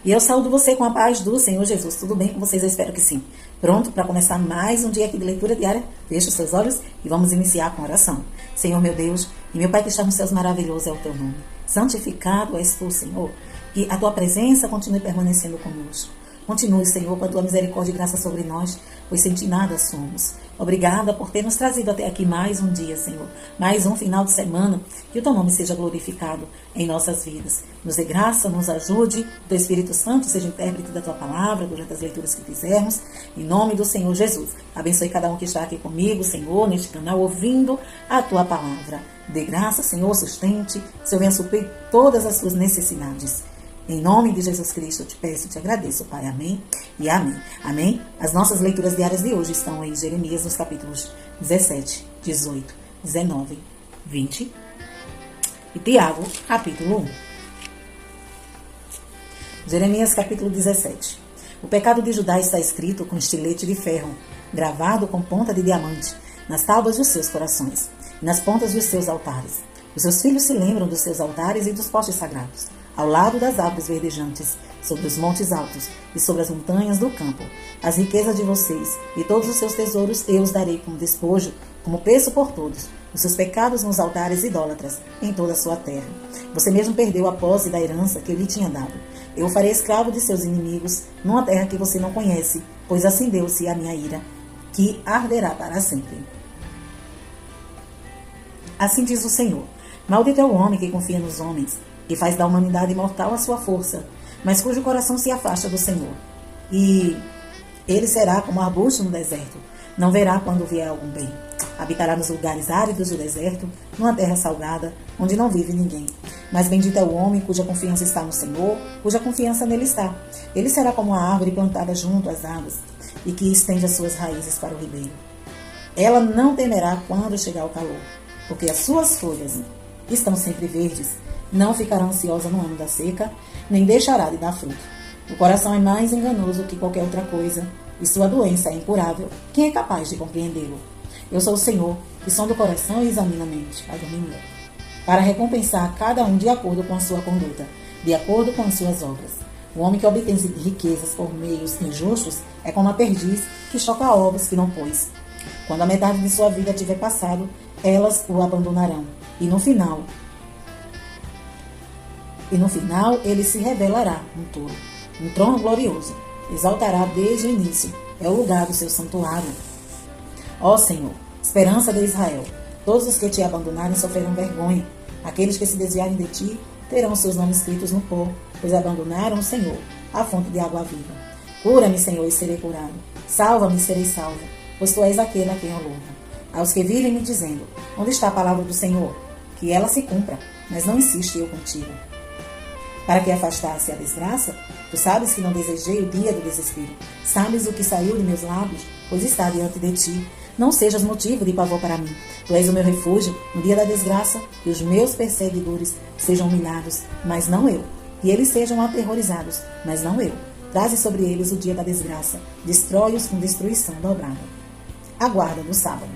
E eu saúdo você com a paz do Senhor Jesus. Tudo bem com vocês? Eu espero que sim. Pronto para começar mais um dia aqui de leitura diária? Feche os seus olhos e vamos iniciar com oração. Senhor meu Deus e meu Pai que está nos céus, maravilhoso é o teu nome. Santificado és tu, Senhor. Que a tua presença continue permanecendo conosco. Continue, Senhor, com a tua misericórdia e graça sobre nós, pois sem ti nada somos. Obrigada por ter nos trazido até aqui mais um dia, Senhor. Mais um final de semana. Que o teu nome seja glorificado em nossas vidas. Nos dê graça, nos ajude. O teu Espírito Santo seja intérprete da tua palavra durante as leituras que fizermos. Em nome do Senhor Jesus. Abençoe cada um que está aqui comigo, Senhor, neste canal, ouvindo a tua palavra. Dê graça, Senhor, sustente. Senhor, venha suprir todas as suas necessidades. Em nome de Jesus Cristo, eu te peço e te agradeço, Pai. Amém e amém. Amém? As nossas leituras diárias de hoje estão em Jeremias, nos capítulos 17, 18, 19, 20 e Tiago, capítulo 1. Jeremias, capítulo 17. O pecado de Judá está escrito com estilete de ferro, gravado com ponta de diamante, nas tábuas dos seus corações e nas pontas dos seus altares. Os seus filhos se lembram dos seus altares e dos postes sagrados, ao lado das árvores verdejantes, sobre os montes altos e sobre as montanhas do campo. As riquezas de vocês e todos os seus tesouros eu os darei como despojo, como preço por todos, os seus pecados nos altares idólatras, em toda a sua terra. Você mesmo perdeu a posse da herança que eu lhe tinha dado. Eu o farei escravo de seus inimigos, numa terra que você não conhece, pois acendeu-se a minha ira, que arderá para sempre. Assim diz o Senhor: maldito é o homem que confia nos homens, que faz da humanidade mortal a sua força, mas cujo coração se afasta do Senhor. E ele será como arbusto no deserto, não verá quando vier algum bem. Habitará nos lugares áridos do deserto, numa terra salgada, onde não vive ninguém. Mas bendito é o homem cuja confiança está no Senhor, cuja confiança nele está. Ele será como a árvore plantada junto às águas, e que estende as suas raízes para o ribeiro. Ela não temerá quando chegar o calor, porque as suas folhas estão sempre verdes. Não ficará ansiosa no ano da seca, nem deixará de dar fruto. O coração é mais enganoso que qualquer outra coisa, e sua doença é incurável. Quem é capaz de compreendê-lo? Eu sou o Senhor, que sonda o coração e examina a mente, para recompensar cada um de acordo com a sua conduta, de acordo com as suas obras. O homem que obtém riquezas por meios injustos é como a perdiz que choca ovos que não pôs. Quando a metade de sua vida tiver passado, elas o abandonarão, e no final ele se revelará um touro, um trono glorioso. Exaltará desde o início, é o lugar do seu santuário. Ó Senhor, esperança de Israel, todos os que te abandonarem sofrerão vergonha. Aqueles que se desviarem de ti terão seus nomes escritos no pó, pois abandonaram o Senhor, a fonte de água viva. Cura-me, Senhor, e serei curado. Salva-me e serei salvo, pois tu és aquele a quem eu louvo. Aos que vivem me dizendo: onde está a palavra do Senhor? Que ela se cumpra, mas não insiste eu contigo. Para que afastasse a desgraça? Tu sabes que não desejei o dia do desespero. Sabes o que saiu de meus lábios, pois está diante de ti. Não sejas motivo de pavor para mim. Tu és o meu refúgio no dia da desgraça, e os meus perseguidores sejam humilhados, mas não eu. E eles sejam aterrorizados, mas não eu. Traze sobre eles o dia da desgraça. Destrói-os com destruição dobrada. A guarda do sábado.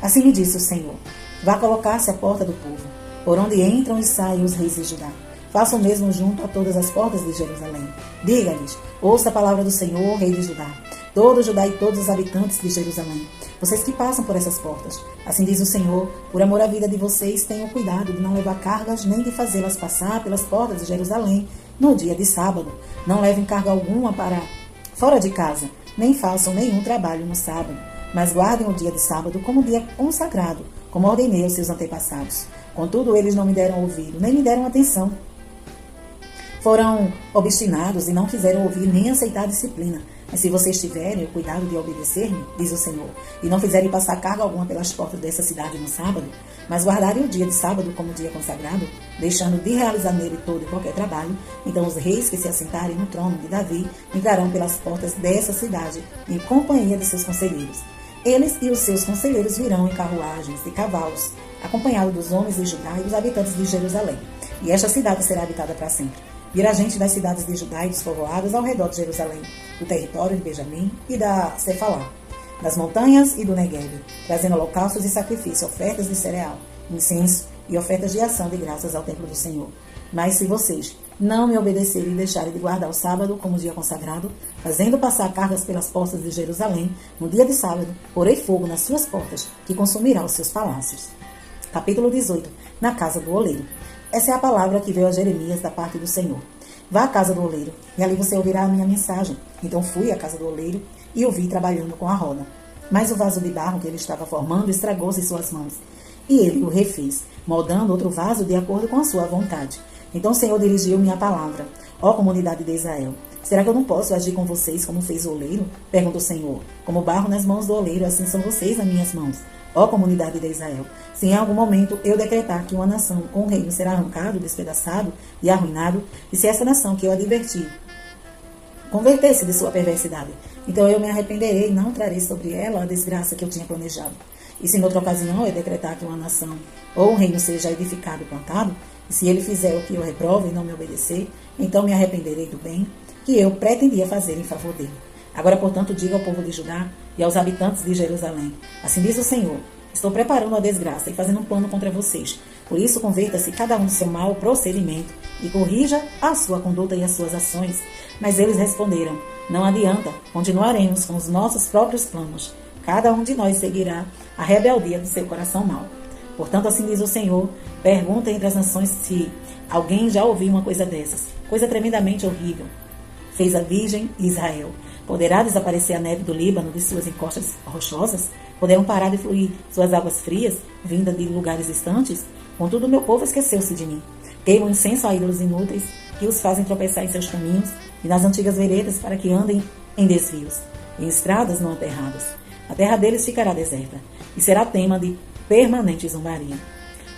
Assim me disse o Senhor: vá colocar-se à porta do povo, por onde entram e saem os reis de Judá. Faça o mesmo junto a todas as portas de Jerusalém. Diga-lhes: ouça a palavra do Senhor, rei de Judá, todo Judá e todos os habitantes de Jerusalém, vocês que passam por essas portas. Assim diz o Senhor: por amor à vida de vocês, tenham cuidado de não levar cargas, nem de fazê-las passar pelas portas de Jerusalém no dia de sábado. Não levem carga alguma para fora de casa, nem façam nenhum trabalho no sábado, mas guardem o dia de sábado como dia consagrado, como ordenei aos seus antepassados. Contudo, eles não me deram ouvido, nem me deram atenção. Foram obstinados e não quiseram ouvir nem aceitar a disciplina. Mas se vocês tiverem o cuidado de obedecer-me, diz o Senhor, e não fizerem passar carga alguma pelas portas dessa cidade no sábado, mas guardarem o dia de sábado como dia consagrado, deixando de realizar nele todo e qualquer trabalho, então os reis que se assentarem no trono de Davi entrarão pelas portas dessa cidade em companhia de seus conselheiros. Eles e os seus conselheiros virão em carruagens e cavalos, acompanhados dos homens de Judá e dos habitantes de Jerusalém. E esta cidade será habitada para sempre. Virá gente das cidades de Judá e dos povoados ao redor de Jerusalém, do território de Benjamim e da Cefalá, das montanhas e do Negueb, trazendo holocaustos e sacrifícios, ofertas de cereal, incenso e ofertas de ação de graças ao templo do Senhor. Mas se vocês não me obedecerem e deixarem de guardar o sábado como dia consagrado, fazendo passar cargas pelas portas de Jerusalém, no dia de sábado, porei fogo nas suas portas, que consumirá os seus palácios. Capítulo 18. Na casa do oleiro. Essa é a palavra que veio a Jeremias da parte do Senhor. Vá à casa do oleiro, e ali você ouvirá a minha mensagem. Então fui à casa do oleiro e o vi trabalhando com a roda. Mas o vaso de barro que ele estava formando estragou-se em suas mãos. E ele o refez, moldando outro vaso de acordo com a sua vontade. Então o Senhor dirigiu-me a palavra: ó comunidade de Israel, será que eu não posso agir com vocês como fez o oleiro? Pergunta o Senhor. Como barro nas mãos do oleiro, assim são vocês nas minhas mãos. Ó comunidade de Israel, se em algum momento eu decretar que uma nação ou um reino será arrancado, despedaçado e arruinado, e se essa nação que eu adverti converter-se de sua perversidade, então eu me arrependerei e não trarei sobre ela a desgraça que eu tinha planejado. E se noutra ocasião eu decretar que uma nação ou um reino seja edificado e plantado, e se ele fizer o que eu reprovo e não me obedecer, então me arrependerei do bem que eu pretendia fazer em favor dele. Agora, portanto, diga ao povo de Judá e aos habitantes de Jerusalém: assim diz o Senhor, estou preparando a desgraça e fazendo um plano contra vocês. Por isso, converta-se cada um do seu mau procedimento e corrija a sua conduta e as suas ações. Mas eles responderam: não adianta, continuaremos com os nossos próprios planos. Cada um de nós seguirá a rebeldia do seu coração mau. Portanto, assim diz o Senhor, pergunta entre as nações se alguém já ouviu uma coisa dessas. Coisa tremendamente horrível fez a Virgem Israel. Poderá desaparecer a neve do Líbano de suas encostas rochosas? Poderão parar de fluir suas águas frias, vindas de lugares distantes? Contudo, meu povo esqueceu-se de mim. Queimam incenso a ídolos inúteis, que os fazem tropeçar em seus caminhos, e nas antigas veredas para que andem em desvios, em estradas não aterradas. A terra deles ficará deserta, e será tema de permanente zombaria.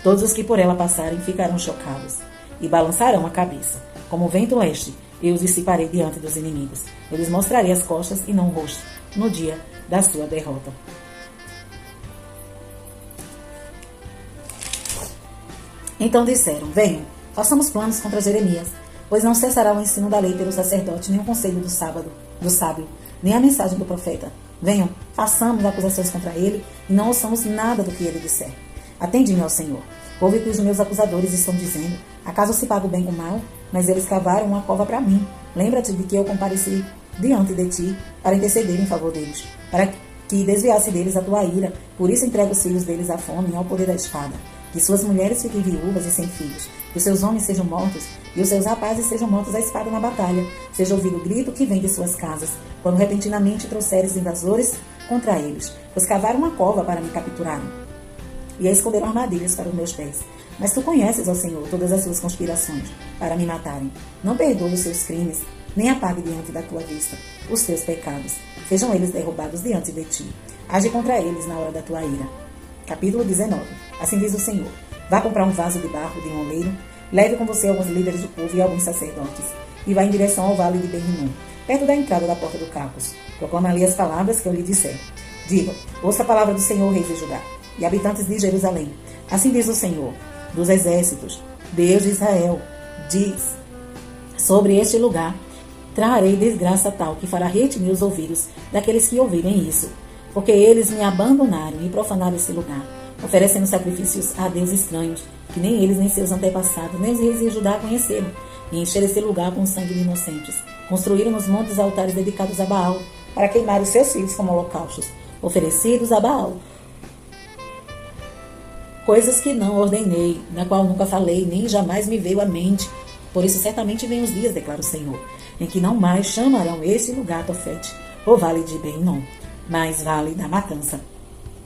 Todos os que por ela passarem ficarão chocados, e balançarão a cabeça. Como o vento leste, eu os dissiparei diante dos inimigos. Eu lhes mostrarei as costas e não o rosto, no dia da sua derrota. Então disseram: venham, façamos planos contra Jeremias, pois não cessará o ensino da lei pelo sacerdote, nem o conselho do sábio, nem a mensagem do profeta. Venham, façamos acusações contra ele, e não ouçamos nada do que ele disser. Atende-me ao Senhor. Ouve o que os meus acusadores estão dizendo. Acaso se paga o bem com o mal? Mas eles cavaram uma cova para mim. Lembra-te de que eu compareci diante de ti para interceder em favor deles, para que desviasse deles a tua ira. Por isso entrega os filhos deles à fome e ao poder da espada. Que suas mulheres fiquem viúvas e sem filhos, que os seus homens sejam mortos e os seus rapazes sejam mortos à espada na batalha. Seja ouvido o grito que vem de suas casas, quando repentinamente trouxeres invasores contra eles, pois cavaram uma cova para me capturarem e esconderam armadilhas para os meus pés. Mas tu conheces, ó Senhor, todas as suas conspirações para me matarem. Não perdoe os seus crimes, nem apague diante da tua vista os teus pecados. Sejam eles derrubados diante de ti. Age contra eles na hora da tua ira. Capítulo 19. Assim diz o Senhor: vá comprar um vaso de barro de um oleiro, leve com você alguns líderes do povo e alguns sacerdotes, e vá em direção ao vale de Ben-Rinom, perto da entrada da porta do Cacos. Proclama ali as palavras que eu lhe disser. Diga: ouça a palavra do Senhor, reis de Judá, e habitantes de Jerusalém. Assim diz o Senhor dos exércitos, Deus de Israel, diz: sobre este lugar trarei desgraça tal que fará retinir os ouvidos daqueles que ouvirem isso, porque eles me abandonaram e profanaram esse lugar, oferecendo sacrifícios a deuses estranhos, que nem eles nem seus antepassados, nem os reis de Judá conheceram, e encheram esse lugar com o sangue de inocentes. Construíram nos montes altares dedicados a Baal, para queimar os seus filhos como holocaustos, oferecidos a Baal. Coisas que não ordenei, na qual nunca falei, nem jamais me veio à mente. Por isso certamente vêm os dias, declara o Senhor, em que não mais chamarão esse lugar Tofete, ou vale de Ben-Rinom, mas vale da matança.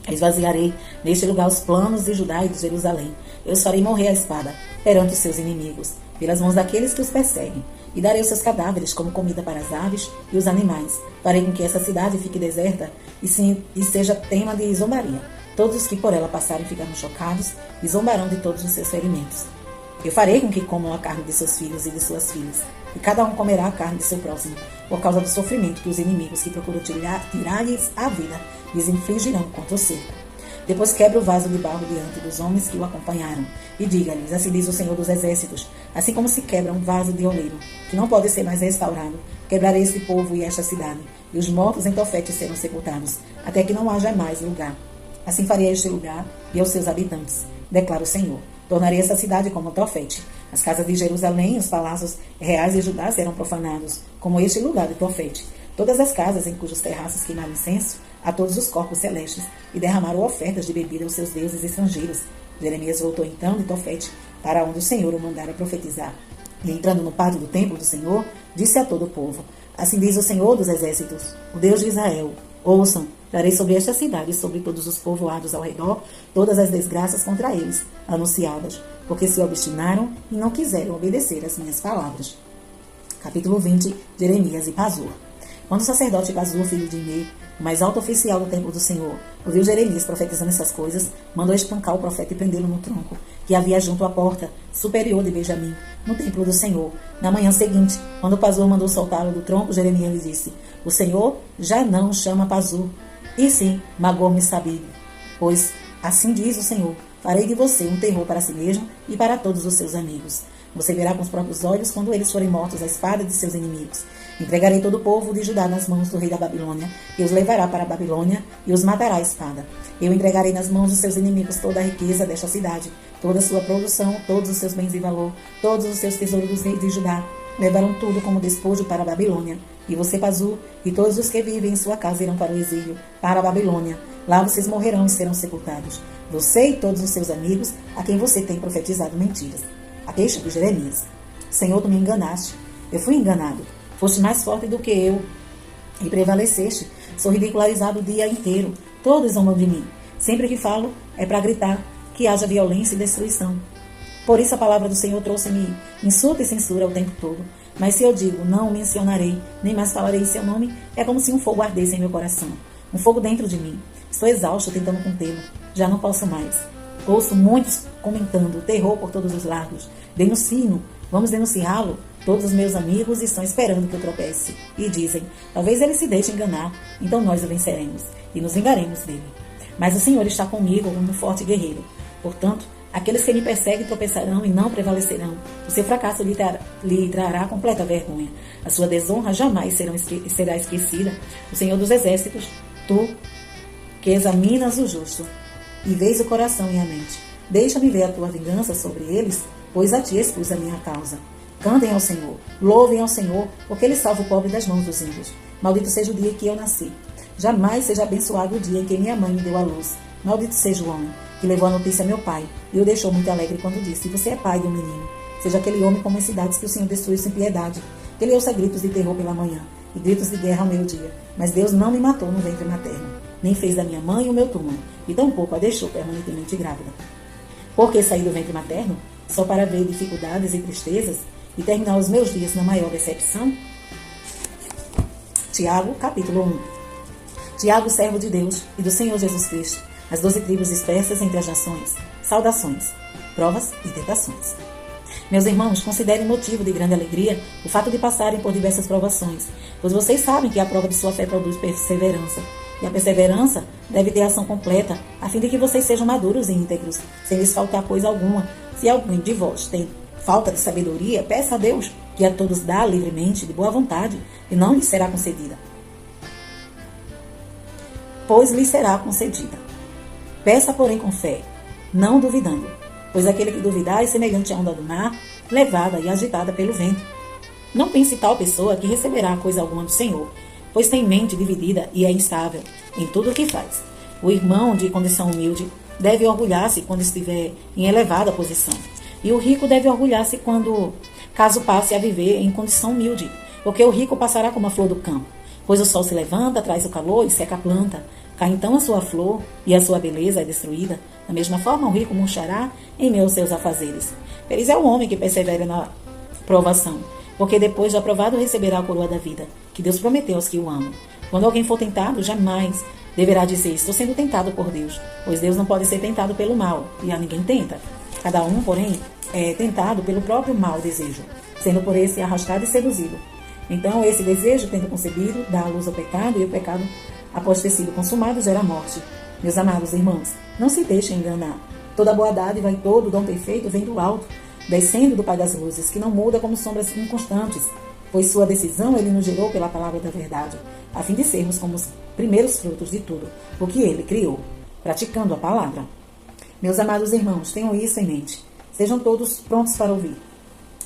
Esvaziarei neste lugar os planos de Judá e de Jerusalém. Eu os farei morrer à espada perante os seus inimigos, pelas mãos daqueles que os perseguem, e darei os seus cadáveres como comida para as aves e os animais. Farei com que essa cidade fique deserta e seja tema de zombaria. Todos os que por ela passarem ficarão chocados e zombarão de todos os seus ferimentos. Eu farei com que comam a carne de seus filhos e de suas filhas, e cada um comerá a carne de seu próximo, por causa do sofrimento que os inimigos que procuram tirar-lhes a vida lhes infligirão contra o cerco. Depois quebra o vaso de barro diante dos homens que o acompanharam, e diga-lhes: assim diz o Senhor dos Exércitos, assim como se quebra um vaso de oleiro, que não pode ser mais restaurado, quebrarei este povo e esta cidade, e os mortos em Tofete serão sepultados, até que não haja mais lugar. Assim farei a este lugar e aos seus habitantes, declara o Senhor. Tornarei essa cidade como Tofete. As casas de Jerusalém e os palácios reais de Judá serão profanados, como este lugar de Tofete. Todas as casas em cujos terraços queimaram incenso a todos os corpos celestes e derramaram ofertas de bebida aos seus deuses estrangeiros. Jeremias voltou então de Tofete para onde o Senhor o mandara profetizar. E entrando no pátio do templo do Senhor, disse a todo o povo: Assim diz o Senhor dos exércitos, o Deus de Israel: Ouçam, trarei sobre esta cidade e sobre todos os povoados ao redor todas as desgraças contra eles, anunciadas, porque se obstinaram e não quiseram obedecer às minhas palavras. Capítulo 20, Jeremias e Pazur. Quando o sacerdote Pazur, filho de Imei, o mais alto oficial do templo do Senhor, ouviu Jeremias profetizando essas coisas, mandou espancar o profeta e prendê-lo no tronco, que havia junto à porta superior de Benjamim, no templo do Senhor. Na manhã seguinte, quando Pazur mandou soltá-lo do tronco, Jeremias lhe disse: O Senhor já não chama Pazur, e sim Magor-Missabib, pois assim diz o Senhor: farei de você um terror para si mesmo e para todos os seus amigos. Você verá com os próprios olhos quando eles forem mortos à espada de seus inimigos. Entregarei todo o povo de Judá nas mãos do rei da Babilônia, que os levará para a Babilônia e os matará à espada. Eu entregarei nas mãos dos seus inimigos toda a riqueza desta cidade, toda a sua produção, todos os seus bens de valor, todos os seus tesouros dos reis de Judá. Levaram tudo como despojo para a Babilônia. E você, Pazur, e todos os que vivem em sua casa irão para o exílio, para a Babilônia. Lá vocês morrerão e serão sepultados. Você e todos os seus amigos, a quem você tem profetizado mentiras. A queixa de Jeremias: Senhor, tu me enganaste. Eu fui enganado. Foste mais forte do que eu e prevaleceste. Sou ridicularizado o dia inteiro. Todos zombam de mim. Sempre que falo, é para gritar que haja violência e destruição. Por isso a palavra do Senhor trouxe-me insulto e censura o tempo todo. Mas se eu digo, não o mencionarei, nem mais falarei em seu nome, é como se um fogo ardesse em meu coração. Um fogo dentro de mim. Estou exausto tentando contê-lo. Já não posso mais. Ouço muitos comentando: terror por todos os lados. Denuncie-no. Vamos denunciá-lo. Todos os meus amigos estão esperando que eu tropece. E dizem: talvez ele se deixe enganar. Então nós o venceremos e nos vingaremos dele. Mas o Senhor está comigo como um forte guerreiro. Portanto, aqueles que me perseguem tropeçarão e não prevalecerão. O seu fracasso lhe trará completa vergonha. A sua desonra jamais será esquecida. O Senhor dos exércitos, tu que examinas o justo e vês o coração e a mente, deixa-me ver a tua vingança sobre eles, pois a ti expus a minha causa. Cantem ao Senhor, louvem ao Senhor, porque ele salva o pobre das mãos dos ímpios. Maldito seja o dia que eu nasci. Jamais seja abençoado o dia em que minha mãe me deu à luz. Maldito seja o homem que levou a notícia a meu pai e o deixou muito alegre quando disse: você é pai de um menino. Seja aquele homem como as cidades que o Senhor destruiu sem piedade. Que ele ouça gritos de terror pela manhã e gritos de guerra ao meio-dia. Mas Deus não me matou no ventre materno, nem fez da minha mãe o meu túmulo, e tampouco a deixou permanentemente grávida. Por que saí do ventre materno? Só para ver dificuldades e tristezas e terminar os meus dias na maior decepção? Tiago, capítulo 1. Tiago, servo de Deus e do Senhor Jesus Cristo, as 12 tribos dispersas entre as nações. Saudações, provas e tentações. Meus irmãos, considerem motivo de grande alegria o fato de passarem por diversas provações, pois vocês sabem que a prova de sua fé produz perseverança. E a perseverança deve ter ação completa, a fim de que vocês sejam maduros e íntegros, sem lhes faltar coisa alguma. Se alguém de vós tem falta de sabedoria, peça a Deus, que a todos dá livremente, de boa vontade, e não lhe será concedida. Pois lhe será concedida. Peça, porém, com fé, não duvidando, pois aquele que duvidar é semelhante à onda do mar, levada e agitada pelo vento. Não pense tal pessoa que receberá coisa alguma do Senhor, pois tem mente dividida e é instável em tudo o que faz. O irmão de condição humilde deve orgulhar-se quando estiver em elevada posição, e o rico deve orgulhar-se caso passe a viver em condição humilde, porque o rico passará como a flor do campo, pois o sol se levanta, traz o calor e seca a planta. Cai então a sua flor e a sua beleza é destruída. Da mesma forma, o rico murchará em meio aos seus afazeres. Feliz é o homem que persevera na provação, porque depois de aprovado receberá a coroa da vida, que Deus prometeu aos que o amam. Quando alguém for tentado, jamais deverá dizer: estou sendo tentado por Deus, pois Deus não pode ser tentado pelo mal, e a ninguém tenta. Cada um, porém, é tentado pelo próprio mau desejo, sendo por esse arrastado e seduzido. Então, esse desejo, tendo concebido, dá à luz ao pecado, e o pecado, após ter sido consumado, gera morte. Meus amados irmãos, não se deixem enganar. Toda boa dádiva e todo dom perfeito vem do alto, descendo do Pai das luzes, que não muda como sombras inconstantes, pois sua decisão ele nos gerou pela palavra da verdade, a fim de sermos como os primeiros frutos de tudo o que ele criou, praticando a palavra. Meus amados irmãos, tenham isso em mente. Sejam todos prontos para ouvir,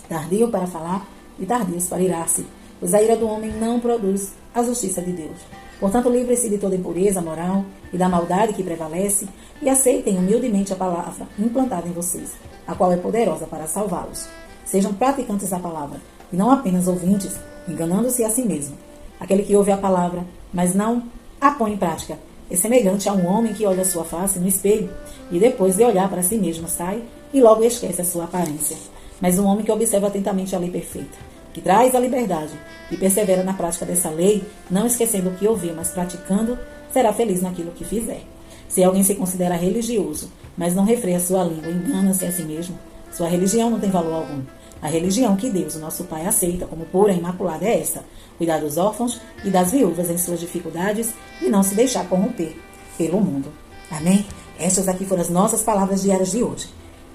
tardio para falar e tardios para irar-se, pois a ira do homem não produz a justiça de Deus. Portanto, livrem-se de toda impureza moral e da maldade que prevalece e aceitem humildemente a palavra implantada em vocês, a qual é poderosa para salvá-los. Sejam praticantes da palavra e não apenas ouvintes, enganando-se a si mesmo. Aquele que ouve a palavra, mas não a põe em prática, é semelhante a um homem que olha sua face no espelho e depois de olhar para si mesmo sai e logo esquece a sua aparência. Mas um homem que observa atentamente a lei perfeita, que traz a liberdade e persevera na prática dessa lei, não esquecendo o que ouviu, mas praticando, será feliz naquilo que fizer. Se alguém se considera religioso, mas não refreia sua língua, engana-se a si mesmo, sua religião não tem valor algum. A religião que Deus, o nosso Pai, aceita como pura e imaculada é esta: cuidar dos órfãos e das viúvas em suas dificuldades e não se deixar corromper pelo mundo. Amém? Estas aqui foram as nossas palavras diárias de hoje.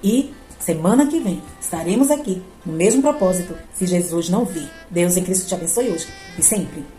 E semana que vem estaremos aqui no mesmo propósito, se Jesus não vir. Deus em Cristo te abençoe hoje e sempre.